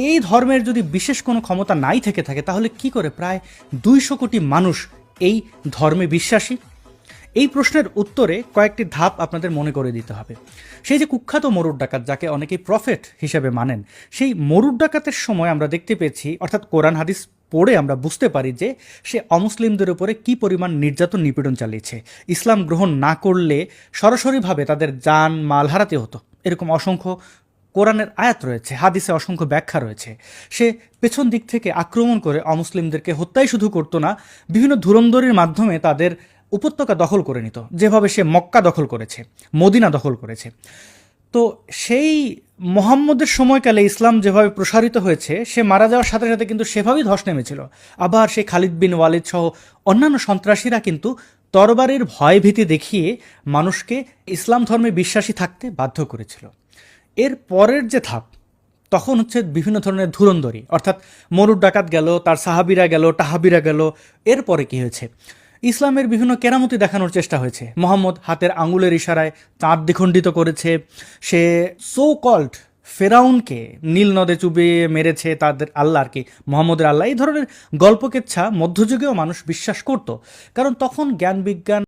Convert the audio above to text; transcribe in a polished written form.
এই ধর্মের যদি বিশেষ কোনো ক্ষমতা নাই থেকে থাকে, তাহলে কি করে প্রায় 200 কোটি মানুষ এই ধর্মে বিশ্বাসী? এই প্রশ্নের উত্তরে কয়েকটি ধাপ আপনাদের মনে করে দিতে হবে। সেই যে কুখ্যাত মরুর ডাকাত, যাকে অনেকেই প্রফেট হিসেবে মানেন, সেই মরুর ডাকাতের সময় আমরা দেখতে পেয়েছি, অর্থাৎ কোরআন হাদিস পড়ে আমরা বুঝতে পারি যে সে অমুসলিমদের উপরে কি পরিমাণ নির্যাতন নিপীড়ন চালিয়েছে। ইসলাম গ্রহণ না করলে সরাসরিভাবে তাদের জান মাল হারাতে হতো, এরকম অসংখ্য কোরআনের আয়াত রয়েছে, হাদিসে অসংখ্য ব্যাখ্যা রয়েছে। সে পেছন দিক থেকে আক্রমণ করে অমুসলিমদেরকে হত্যাই শুধু করতো না, বিভিন্ন ধুরন্ধরির মাধ্যমে তাদের উপত্যকা দখল করে নিত, যেভাবে সে মক্কা দখল করেছে, মদিনা দখল করেছে। তো সেই মোহাম্মদের সময়কালে ইসলাম যেভাবে প্রসারিত হয়েছে, সে মারা যাওয়ার সাথে সাথে কিন্তু সেভাবেই ধস নেমেছিল। আবার সেই খালিদ বিন ওয়ালিদ সহ অন্যান্য সন্ত্রাসীরা কিন্তু তরবারির ভয়ভীতি দেখিয়ে মানুষকে ইসলাম ধর্মে বিশ্বাসী থাকতে বাধ্য করেছিল। এর পরের যে ধাপ, তখন হচ্ছে বিভিন্ন ধরনের ধুরন্ধরি, অর্থাৎ মরুর ডাকাত গেল, তার সাহাবিরা গেল, টাহাবিরা গেল। এরপরে কি হয়েছে? ইসলামের বিভিন্ন কেরামতি দেখানোর চেষ্টা হয়েছে। মোহাম্মদ হাতের আঙুলের ইশারায় চাঁদ দ্বিখণ্ডিত করেছে। সে সো কল্ড ফেরাউনকে নীল নদে চুবিয়ে মেরেছে, তাদের আল্লাহ আর কি, মোহাম্মদের আল্লাহ। এই ধরনের গল্পকেচ্ছা মধ্যযুগেও মানুষ বিশ্বাস করত, কারণ তখন জ্ঞান বিজ্ঞান